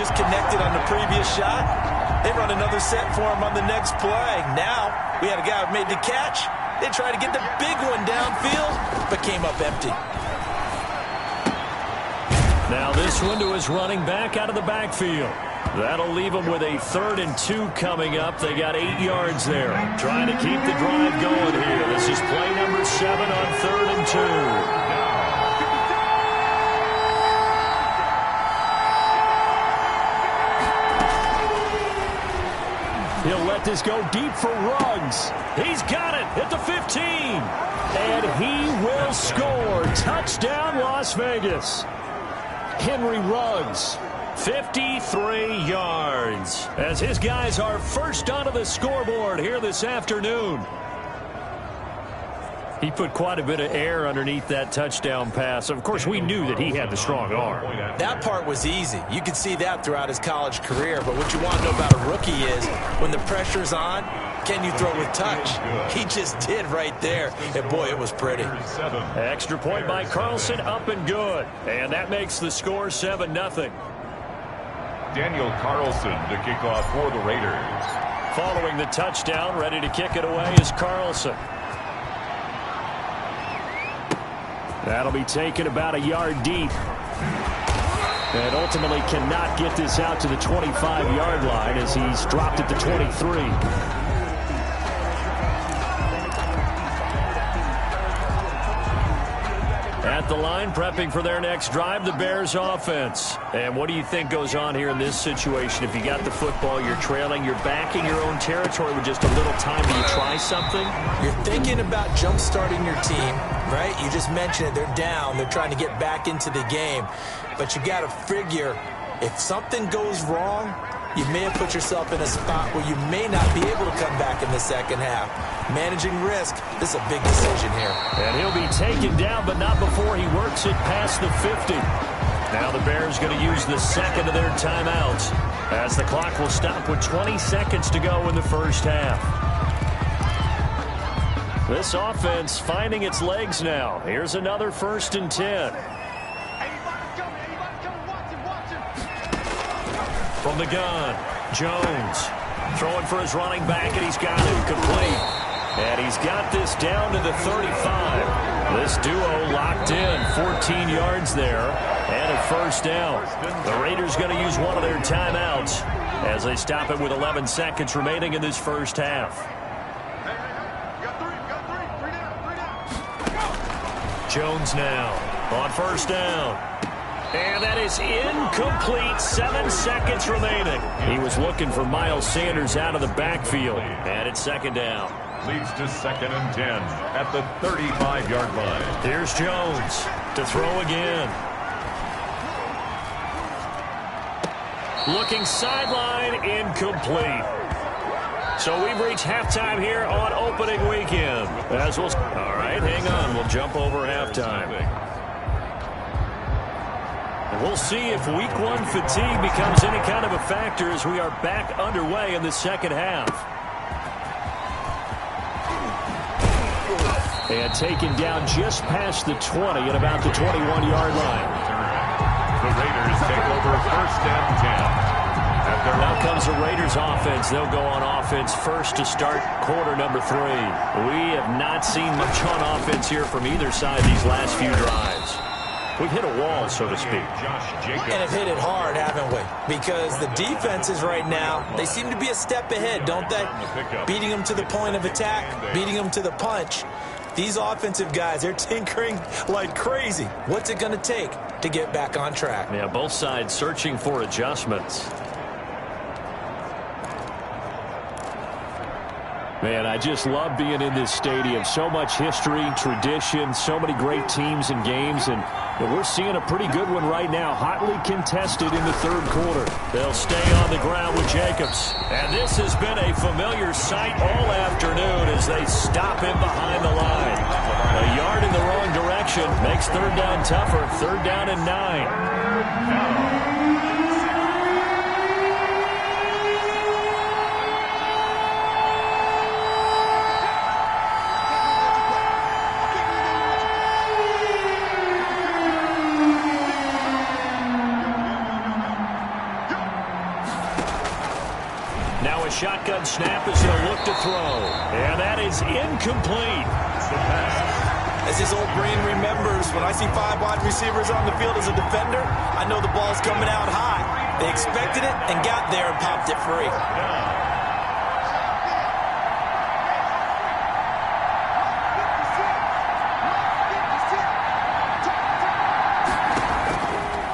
just connected on the previous shot. They run another set for him on the next play. Now, we had a guy who made the catch. They tried to get the big one downfield, but came up empty. Now this one to his running back out of the backfield. That'll leave them with a 3rd and 2 coming up. They got 8 yards there. Trying to keep the drive going here. This is play number 7 on 3rd and 2. He'll let this go deep for Ruggs. He's got it at the 15. And he will score. Touchdown, Las Vegas. Henry Ruggs, 53 yards, as his guys are first onto the scoreboard here this afternoon. He put quite a bit of air underneath that touchdown pass. Of course, we knew that he had the strong arm. That part was easy. You could see that throughout his college career. But what you want to know about a rookie is when the pressure's on, can you throw with touch? He just did right there. And, boy, it was pretty. Extra point by Carlson, up and good. And that makes the score 7-0. Daniel Carlson to kick off for the Raiders. Following the touchdown, ready to kick it away is Carlson. That'll be taken about a yard deep. And ultimately cannot get this out to the 25-yard line as he's dropped at the 23. At the line, prepping for their next drive, the Bears offense. And what do you think goes on here in this situation? If you got the football, you're trailing, you're back in your own territory with just a little time. Do you try something? You're thinking about jump-starting your team, right? You just mentioned it. They're down. They're trying to get back into the game. But you got to figure if something goes wrong, you may have put yourself in a spot where you may not be able to come back in the second half. Managing risk, this is a big decision here. And he'll be taken down, but not before he works it past the 50. Now the Bears going to use the second of their timeouts as the clock will stop with 20 seconds to go in the first half. This offense finding its legs now. Here's another 1st and 10. From the gun, Jones throwing for his running back, and he's got it complete. And he's got this down to the 35. This duo locked in, 14 yards there, and a first down. The Raiders going to use one of their timeouts as they stop it with 11 seconds remaining in this first half. Jones now on first down. And that is incomplete. 7 seconds remaining. He was looking for Miles Sanders out of the backfield. And it's second down. Leads to 2nd and 10 at the 35-yard line. Here's Jones to throw again. Looking sideline, incomplete. So we've reached halftime here on opening weekend. All right, hang on. We'll jump over halftime. We'll see if week 1 fatigue becomes any kind of a factor as we are back underway in the second half. And taken down just past the 20 at about the 21-yard line. The Raiders take over 1st and 10. Now comes the Raiders offense. They'll go on offense first to start quarter number 3. We have not seen much on offense here from either side these last few drives. We've hit a wall, so to speak. And have hit it hard, haven't we? Because the defenses right now, they seem to be a step ahead, don't they? Beating them to the point of attack, beating them to the punch. These offensive guys, they're tinkering like crazy. What's it going to take to get back on track? Yeah, both sides searching for adjustments. Man, I just love being in this stadium. So much history, tradition, so many great teams and games, and we're seeing a pretty good one right now, hotly contested in the 3rd quarter. They'll stay on the ground with Jacobs. And this has been a familiar sight all afternoon as they stop him behind the line. A yard in the wrong direction makes 3rd down tougher. 3rd down and 9. shotgun snap as he'll look to throw. And that is incomplete. As his old brain remembers, when I see 5 wide receivers on the field as a defender, I know the ball's coming out high. They expected it and got there and popped it free.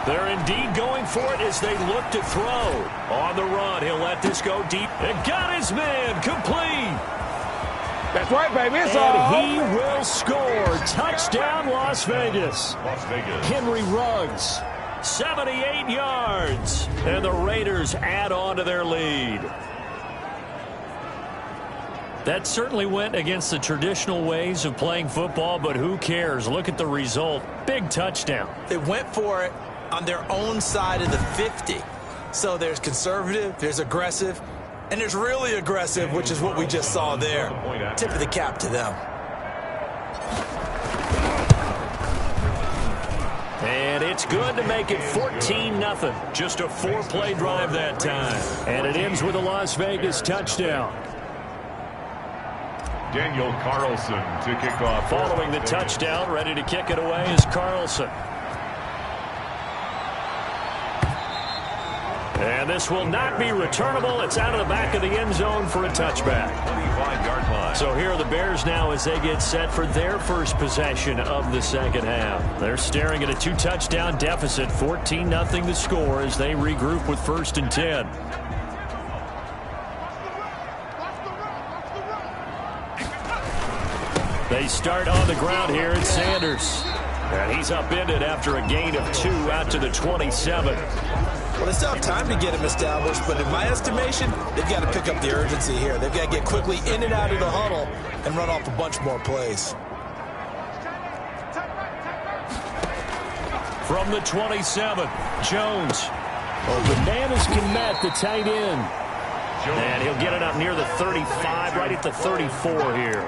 They're indeed going for it as they look to throw. On the run, he'll let this go deep. And got his man complete. That's right, baby. It's and he will score. Touchdown, Las Vegas. Las Vegas. Henry Ruggs, 78 yards. And the Raiders add on to their lead. That certainly went against the traditional ways of playing football, but who cares? Look at the result. Big touchdown. They went for it on their own side of the 50. So there's conservative, there's aggressive, and there's really aggressive, which is what we just saw there. Tip of the cap to them. And it's good to make it 14-0. Just a 4-play drive that time. And it ends with a Las Vegas touchdown. Daniel Carlson to kick off. Following the touchdown, ready to kick it away is Carlson. And this will not be returnable. It's out of the back of the end zone for a touchback. 25-yard line. So here are the Bears now as they get set for their first possession of the second half. They're staring at a 2-touchdown deficit, 14-0 the score as they regroup with 1st and 10. They start on the ground here at Sanders. And he's upended after a gain of 2 out to the 27. Well, they still have time to get him established, but in my estimation, they've got to pick up the urgency here. They've got to get quickly in and out of the huddle and run off a bunch more plays. From the 27, Jones. Open man is Kmet, the tight end. And he'll get it up near the 35, right at the 34 here.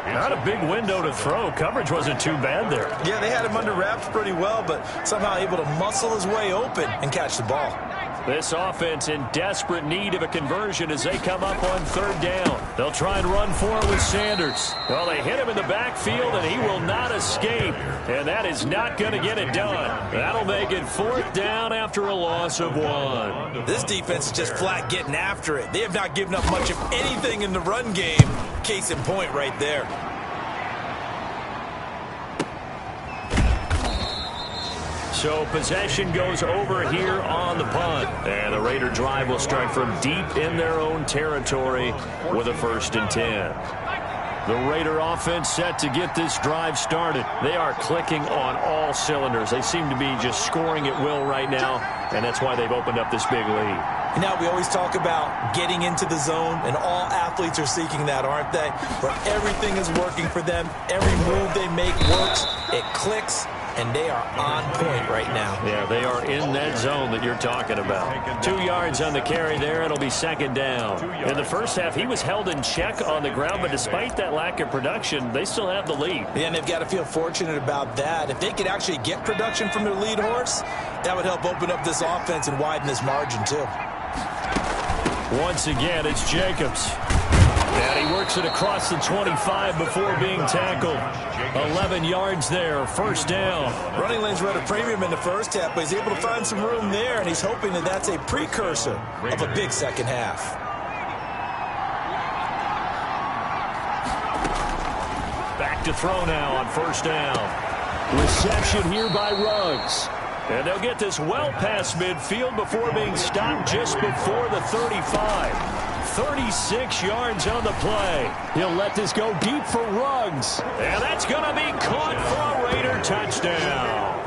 Not a big window to throw. Coverage wasn't too bad there. Yeah, they had him under wraps pretty well, but somehow able to muscle his way open and catch the ball. This offense in desperate need of a conversion as they come up on 3rd down. They'll try and run for it with Sanders. Well, they hit him in the backfield, and he will not escape. And that is not going to get it done. That'll make it 4th down after a loss of 1. This defense is just flat getting after it. They have not given up much of anything in the run game. Case in point right there. So possession goes over here on the punt. And the Raider drive will start from deep in their own territory with a 1st and 10. The Raider offense set to get this drive started. They are clicking on all cylinders. They seem to be just scoring at will right now, and that's why they've opened up this big lead. Now, we always talk about getting into the zone, and all athletes are seeking that, aren't they? Where everything is working for them. Every move they make works. It clicks, and they are on point right now. Yeah, they are in that zone that you're talking about. 2 yards on the carry there. It'll be 2nd down. In the first half, he was held in check on the ground, but despite that lack of production, they still have the lead. Yeah, and they've got to feel fortunate about that. If they could actually get production from their lead horse, that would help open up this offense and widen this margin, too. Once again, it's Jacobs. And he works it across the 25 before being tackled. 11 yards there, 1st down. Running lanes were at a premium in the first half, but he's able to find some room there, and he's hoping that that's a precursor of a big second half. Back to throw now on 1st down. Reception here by Ruggs. And they'll get this well past midfield before being stopped just before the 35. 36 yards on the play. He'll let this go deep for Ruggs. And that's going to be caught for a Raider touchdown.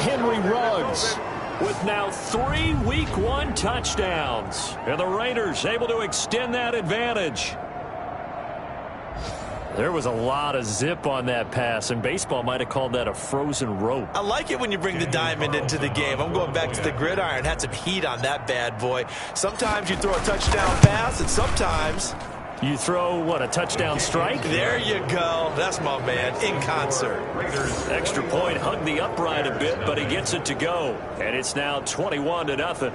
Henry Ruggs with now 3 Week 1 touchdowns. And the Raiders able to extend that advantage. There was a lot of zip on that pass, and baseball might have called that a frozen rope. I like it when you bring the diamond into the game. I'm going back to the gridiron. Had some heat on that bad boy. Sometimes you throw a touchdown pass, and sometimes you throw, what, a touchdown strike? There you go. That's my man, in concert. Extra point, hugged the upright a bit, but he gets it to go. And it's now 21-0.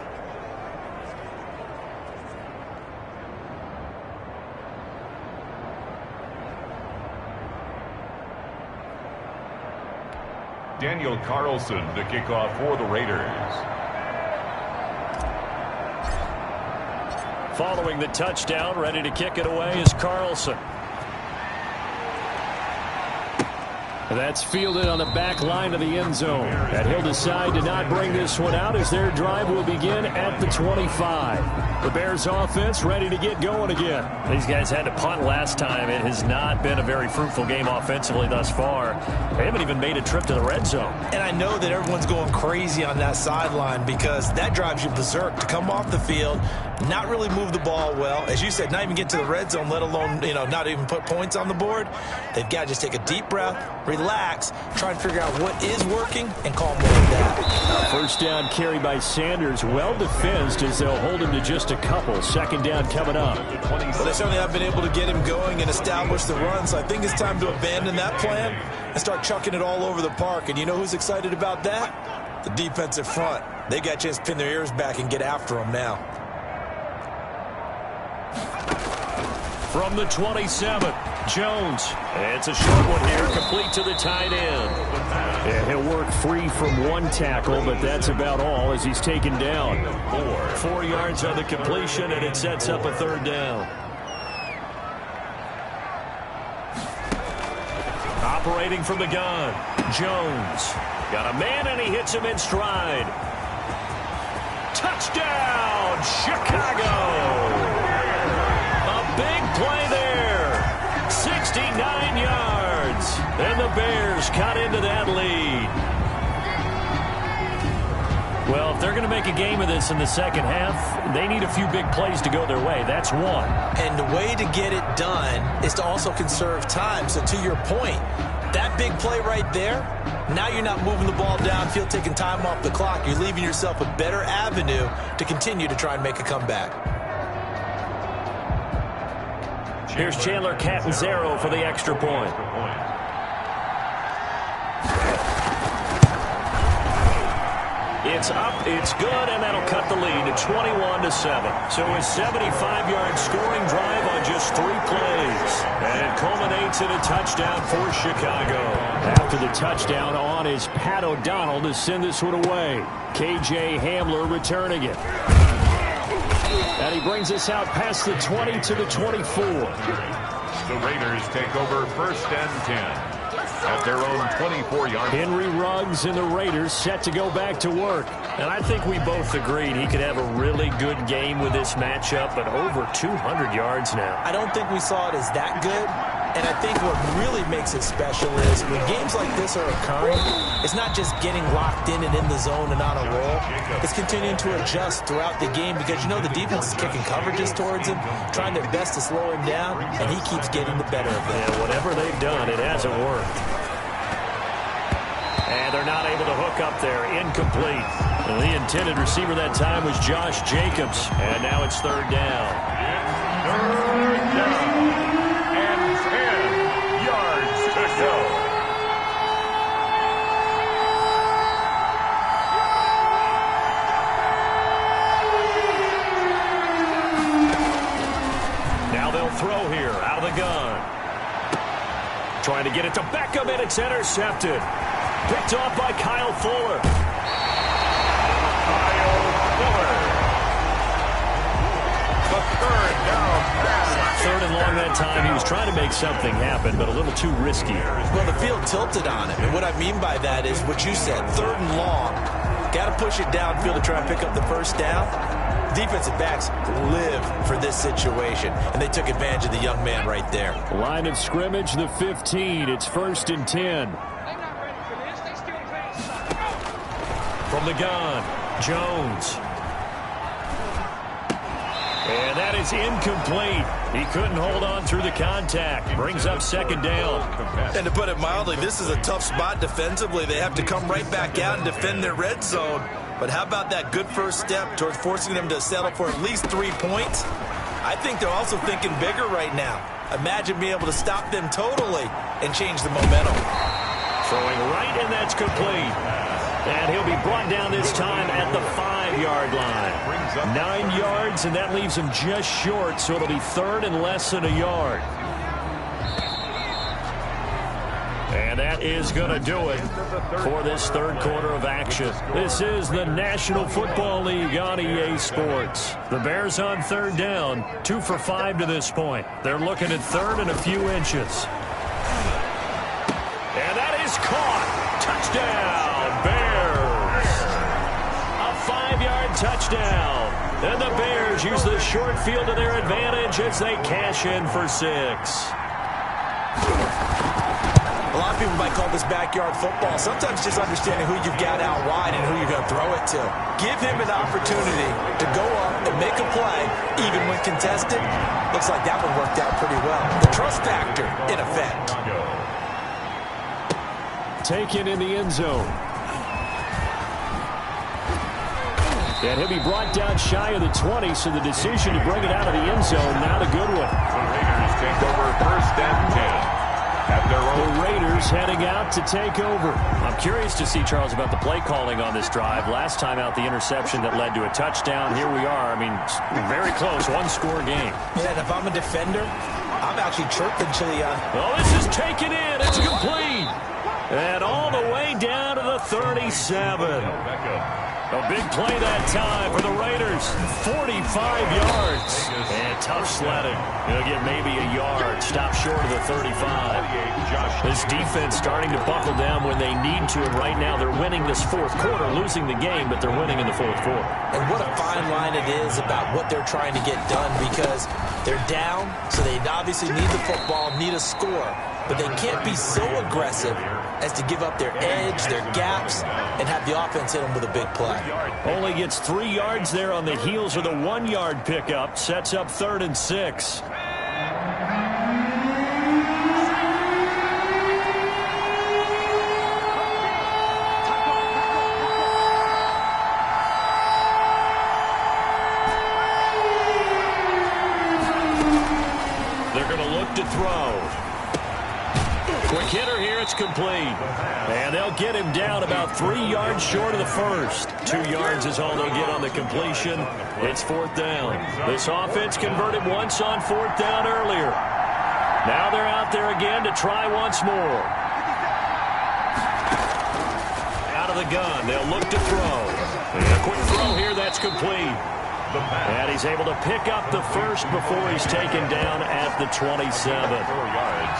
Daniel Carlson to kick off for the Raiders. Following the touchdown, ready to kick it away is Carlson. That's fielded on the back line of the end zone. And he'll decide to not bring this one out as their drive will begin at the 25. The Bears offense ready to get going again. These guys had to punt last time. It has not been a very fruitful game offensively thus far. They haven't even made a trip to the red zone. And I know that everyone's going crazy on that sideline because that drives you berserk to come off the field, not really move the ball well. As you said, not even get to the red zone, let alone, not even put points on the board. They've got to just take a deep breath, relax, try and figure out what is working, and call more of that. First down carry by Sanders, well defensed as they'll hold him to just a couple. Second down coming up. Well, they certainly have been able to get him going and establish the run, so I think it's time to abandon that plan and start chucking it all over the park. And you know who's excited about that? The defensive front. They got a chance to pin their ears back and get after him now. From the 27, Jones. It's a short one here, complete to the tight end. Yeah, he'll work free from one tackle, but that's about all as he's taken down. 4 yards on the completion, and it sets up a third down. Operating from the gun, Jones. Got a man, and he hits him in stride. Touchdown, Chicago! Big play there. 69 yards. And the Bears cut into that lead. Well, if they're going to make a game of this in the second half, they need a few big plays to go their way. That's one. And the way to get it done is to also conserve time. So to your point, that big play right there, now you're not moving the ball downfield, taking time off the clock. You're leaving yourself a better avenue to continue to try and make a comeback. Here's Chandler Catanzaro for the extra point. It's up, it's good, and that'll cut the lead to 21-7. So a 75-yard scoring drive on just 3 plays. And it culminates in a touchdown for Chicago. After the touchdown, on is Pat O'Donnell to send this one away. K.J. Hamler returning it. And he brings us out past the 20 to the 24. The Raiders take over first and 10 at their own 24-yard. Henry Ruggs and the Raiders set to go back to work. And I think we both agreed he could have a really good game with this matchup, but over 200 yards now. I don't think we saw it as that good. And I think what really makes it special is when games like this are occurring, it's not just getting locked in and in the zone and on a roll. It's continuing to adjust throughout the game because you know the defense is kicking coverages towards him, trying their best to slow him down, and he keeps getting the better of them. Yeah, whatever they've done, it hasn't worked. And they're not able to hook up there. Incomplete. And the intended receiver that time was Josh Jacobs. And now it's third down. Third down. And 10 yards to go. Now they'll throw here out of the gun. Trying to get it to Beckham, and it's intercepted. Picked off by Kyle Fuller. Kyle Fuller. The third down pass. Third and long that time. He was trying to make something happen, but a little too risky. Well, the field tilted on him. And what I mean by that is what you said, third and long. Got to push it downfield to try and pick up the first down. Defensive backs live for this situation, and they took advantage of the young man right there. Line of scrimmage, the 15. It's first and 10. From the gun, Jones. And that is incomplete. He couldn't hold on through the contact. Brings up second down. And to put it mildly, this is a tough spot defensively. They have to come right back out and defend their red zone. But how about that good first step towards forcing them to settle for at least 3 points? I think they're also thinking bigger right now. Imagine being able to stop them totally and change the momentum. Throwing right, and that's complete. And he'll be brought down this time at the 5-yard line. 9 yards, and that leaves him just short, so it'll be third and less than a yard. And that is going to do it for this third quarter of action. This is the National Football League on EA Sports. The Bears on third down, 2 for 5 to this point. They're looking at third and a few inches. And that is caught. Touchdown, Bears. A 5-yard touchdown. And the Bears use the short field to their advantage as they cash in for 6. A lot of people might call this backyard football. Sometimes just understanding who you've got out wide and who you're going to throw it to. Give him an opportunity to go up and make a play, even when contested. Looks like that one worked out pretty well. The trust factor, in effect. Taken in the end zone. And he'll be brought down shy of the 20, so the decision to bring it out of the end zone, not a good one. The Raiders take over first and 10. The Raiders heading out to take over. I'm curious to see, Charles, about the play calling on this drive. Last time out, the interception that led to a touchdown. Here we are. I mean, very close, one-score game. Yeah, and if I'm a defender, I'm actually chirping Chilian. Oh, this is taken in. It's complete. And all the way down to the 37. A big play that time for the Raiders. 45 yards. And tough sledding. He'll get maybe a yard. Stop short of the 35. This defense starting to buckle down when they need to. And right now they're winning this fourth quarter, losing the game, but they're winning in the fourth quarter. And what a fine line it is about what they're trying to get done, because they're down, so they obviously need the football, need a score. But they can't be so aggressive as to give up their edge, their gaps, and have the offense hit them with a big play. Only gets 3 yards there on the heels of the 1-yard pickup. Sets up 3rd and 6. They're going to look to throw. Quick hitter here, it's complete. And they'll get him down about 3 yards short of the first. 2 yards is all they'll get on the completion. It's 4th down. This offense converted once on 4th down earlier. Now they're out there again to try once more. Out of the gun, they'll look to throw. And a quick throw here, that's complete. And he's able to pick up the first before he's taken down at the 27. 4 yards.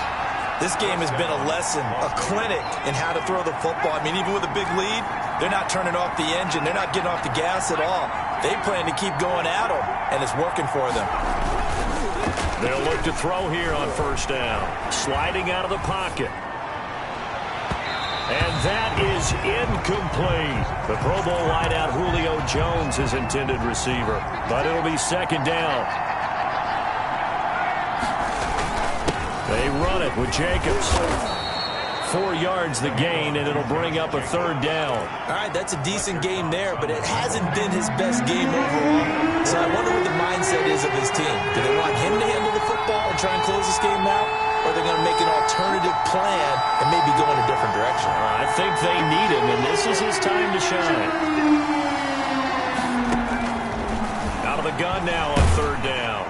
This game has been a lesson, a clinic in how to throw the football. I mean, even with a big lead, they're not turning off the engine. They're not getting off the gas at all. They plan to keep going at them, and it's working for them. They'll look to throw here on 1st down. Sliding out of the pocket. And that is incomplete. The Pro Bowl wideout Julio Jones is intended receiver. But it'll be 2nd down. They run it with Jacobs. 4 yards the gain, and it'll bring up a 3rd down. All right, that's a decent game there, but it hasn't been his best game overall. So I wonder what the mindset is of his team. Do they want him to handle the football and try and close this game out? Or are they going to make an alternative plan and maybe go in a different direction? I think they need him, and this is his time to shine. Out of the gun now on 3rd down.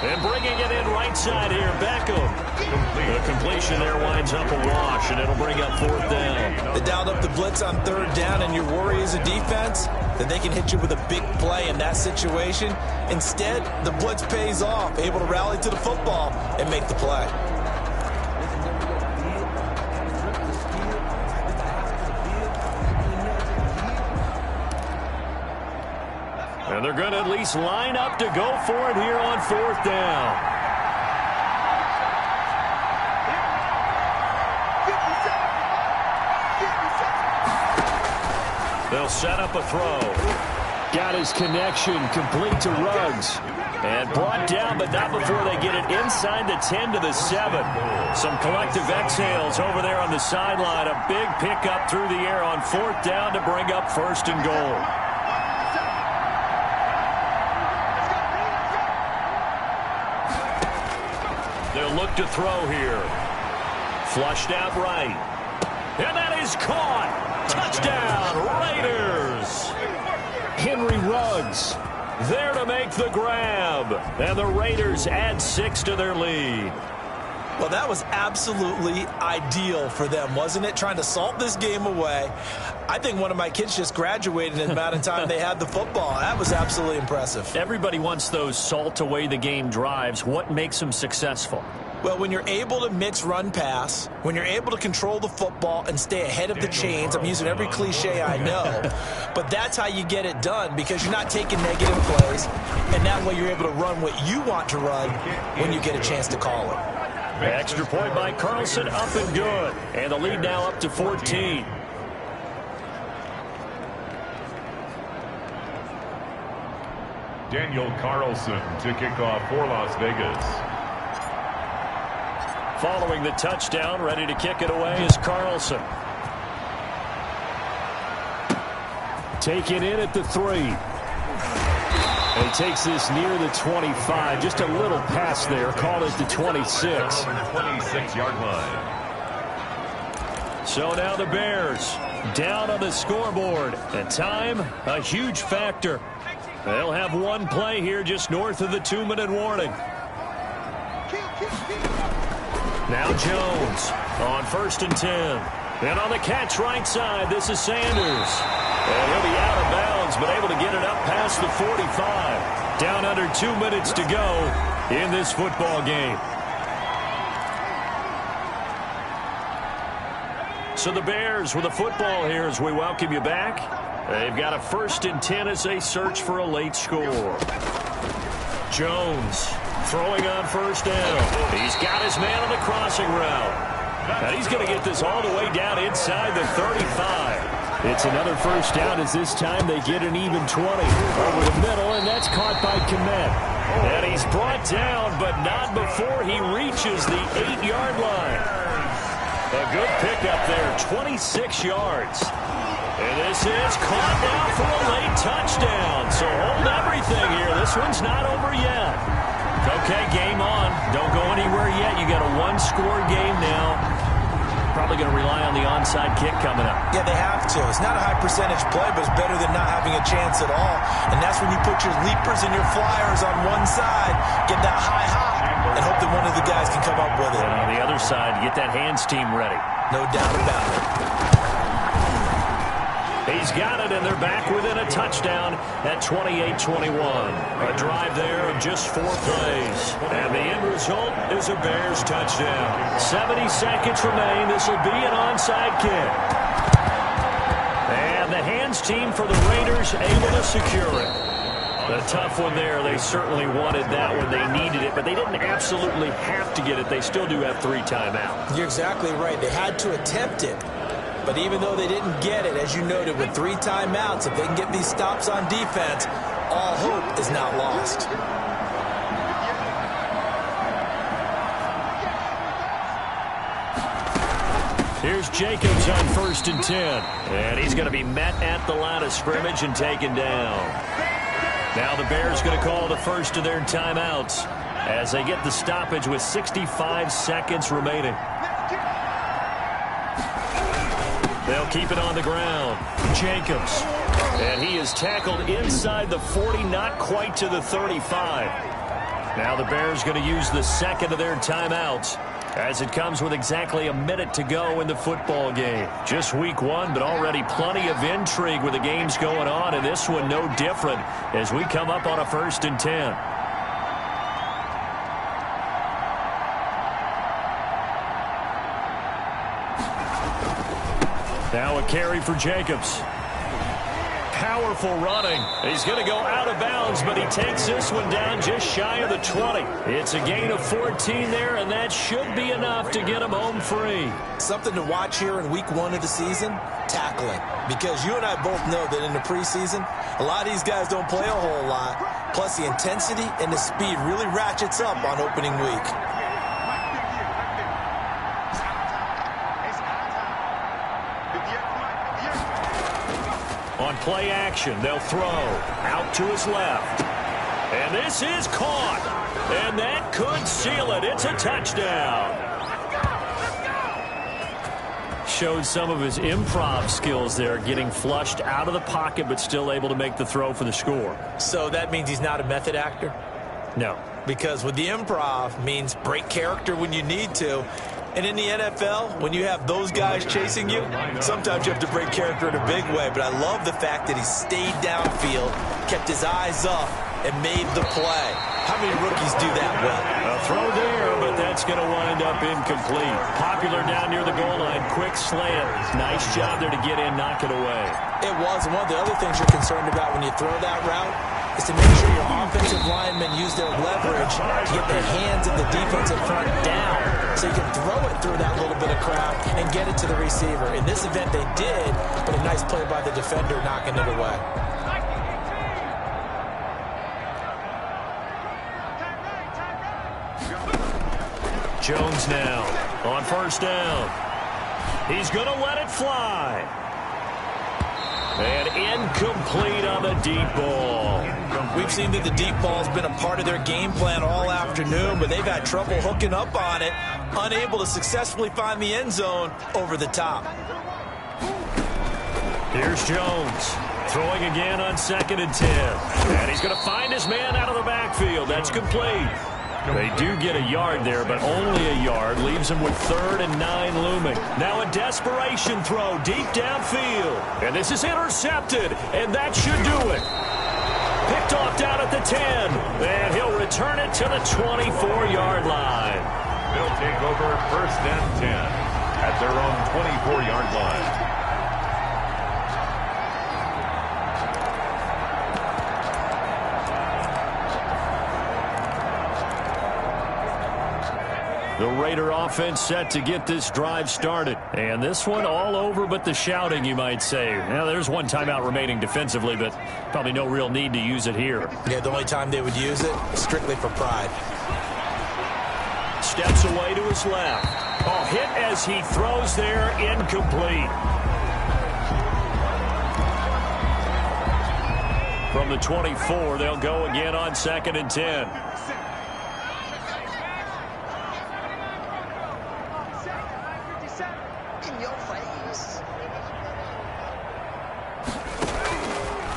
And bringing it in right side here, Beckham. The completion there winds up a wash, and it'll bring up 4th down. They dialed up the blitz on 3rd down, and your worry as a defense that they can hit you with a big play in that situation. Instead, the blitz pays off, able to rally to the football and make the play. And they're going to at least line up to go for it here on 4th down. They'll set up a throw. Got his connection complete to Ruggs. And brought down, but not before they get it inside the 10 to the 7. Some collective exhales over there on the sideline. A big pickup through the air on 4th down to bring up 1st and goal. They'll look to throw here. Flushed out right. And that is caught. Touchdown, Raiders. Henry Ruggs there to make the grab. And the Raiders add 6 to their lead. Well, that was absolutely ideal for them, wasn't it? Trying to salt this game away. I think one of my kids just graduated in the amount of time they had the football. That was absolutely impressive. Everybody wants those salt away the game drives. What makes them successful? Well, when you're able to mix run-pass, when you're able to control the football and stay ahead of the chains, I'm using every cliche I know, but that's how you get it done because you're not taking negative plays, and that way you're able to run what you want to run when you get a chance to call it. Extra point by Carlson, up and good. And the lead now up to 14. Daniel Carlson to kick off for Las Vegas. Following the touchdown, ready to kick it away is Carlson. Taken in at the 3. And he takes this near the 25. Just a little pass there. Called it the 26. 26-yard line. So now the Bears down on the scoreboard. And time, a huge factor. They'll have one play here just north of the 2-minute warning. Now Jones on 1st and 10. And on the catch right side, this is Sanders. And he'll be out of bounds, but able to get it up past the 45. Down under 2 minutes to go in this football game. So the Bears with the football here as we welcome you back. They've got a 1st and 10 as they search for a late score. Jones throwing on 1st down. He's got his man on the crossing route. And he's going to get this all the way down inside the 35. It's another 1st down as this time they get an even 20 over the middle, and that's caught by Kmet. And he's brought down, but not before he reaches the 8-yard line. A good pickup there, 26 yards. And this is caught now for a late touchdown. So hold everything here. This one's not over yet. Okay, game on. Don't go anywhere yet. You got a 1-score game now. Probably going to rely on the onside kick coming up. Yeah, they have to. It's not a high percentage play, but it's better than not having a chance at all. And that's when you put your leapers and your flyers on one side, get that high hop, and hope that one of the guys can come up with it. And on the other side, get that hands team ready. No doubt about it. He's got it, and they're back within a touchdown at 28-21. A drive there of just 4 plays. And the end result is a Bears touchdown. 70 seconds remain. This will be an onside kick. And the hands team for the Raiders able to secure it. A tough one there. They certainly wanted that one. They needed it, but they didn't absolutely have to get it. They still do have 3 timeouts. You're exactly right. They had to attempt it. But even though they didn't get it, as you noted, with 3 timeouts, if they can get these stops on defense, all hope is not lost. Here's Jacobs on 1st and 10. And he's going to be met at the line of scrimmage and taken down. Now the Bears going to call the first of their timeouts as they get the stoppage with 65 seconds remaining. They'll keep it on the ground. Jacobs. And he is tackled inside the 40, not quite to the 35. Now the Bears going to use the second of their timeouts as it comes with exactly a minute to go in the football game. Just week 1, but already plenty of intrigue with the games going on, and this one no different as we come up on a 1st and 10. Now a carry for Jacobs. Powerful running. He's going to go out of bounds, but he takes this one down just shy of the 20. It's a gain of 14 there, and that should be enough to get him home free. Something to watch here in week 1 of the season, tackling. Because you and I both know that in the preseason, a lot of these guys don't play a whole lot. Plus, the intensity and the speed really ratchets up on opening week. On play action, they'll throw out to his left. And this is caught. And that could seal it. It's a touchdown. Showed some of his improv skills there, getting flushed out of the pocket, but still able to make the throw for the score. So that means he's not a method actor? No. Because with the improv means break character when you need to. And in the NFL, when you have those guys chasing you, sometimes you have to break character in a big way. But I love the fact that he stayed downfield, kept his eyes up, and made the play. How many rookies do that well? A throw there, but that's going to wind up incomplete. Popular down near the goal line. Quick slant. Nice job there to get in, knock it away. It was. And one of the other things you're concerned about when you throw that route is to make sure your offensive linemen use their leverage to get the hands of the defensive front down so you can throw it through that little bit of crowd and get it to the receiver. In this event, they did, but a nice play by the defender knocking it away. Jones now on first down. He's going to let it fly. And incomplete on the deep ball. We've seen that the deep ball's been a part of their game plan all afternoon, but they've had trouble hooking up on it, unable to successfully find the end zone over the top. Here's Jones throwing again on 2nd and 10. And he's going to find his man out of the backfield. That's complete. They do get a yard there, but only a yard. Leaves him with 3rd and 9 looming. Now a desperation throw deep downfield. And this is intercepted, and that should do it. Picked off down at the 10. And he'll return it to the 24-yard line. They'll take over 1st and 10 at their own 24-yard line. The Raider offense set to get this drive started. And this one all over but the shouting, you might say. Now, there's one timeout remaining defensively, but probably no real need to use it here. Yeah, the only time they would use it is strictly for pride. Steps away to his left. Oh, hit as he throws there, incomplete. From the 24, they'll go again on 2nd and 10.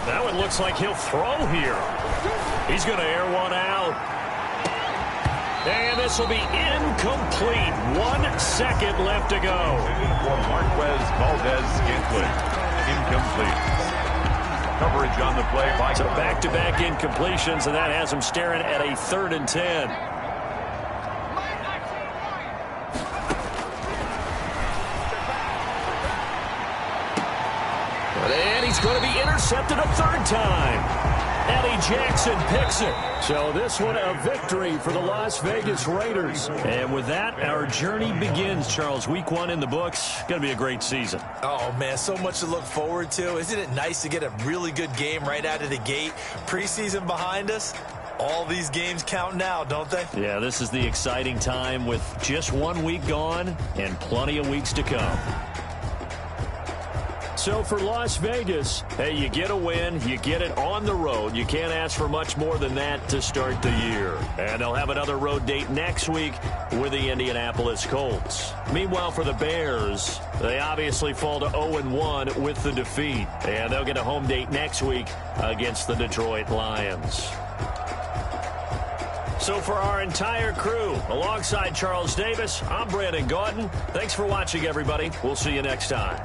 That one looks like he'll throw here. He's going to air one out. And this will be incomplete. 1 second left to go. For Marquez Valdez-Scantling. Incomplete. Coverage on the play by So back-to-back incompletions, and that has him staring at a 3rd and 10. And he's going to be intercepted a 3rd time. Eddie Jackson picks it. So this one a victory for the Las Vegas Raiders. And with that, our journey begins, Charles. Week 1 in the books. Going to be a great season. Oh, man, so much to look forward to. Isn't it nice to get a really good game right out of the gate? Preseason behind us. All these games count now, don't they? Yeah, this is the exciting time with just 1 week gone and plenty of weeks to come. So for Las Vegas, hey, you get a win, you get it on the road. You can't ask for much more than that to start the year. And they'll have another road date next week with the Indianapolis Colts. Meanwhile, for the Bears, they obviously fall to 0-1 with the defeat. And they'll get a home date next week against the Detroit Lions. So for our entire crew, alongside Charles Davis, I'm Brandon Gaudin. Thanks for watching, everybody. We'll see you next time.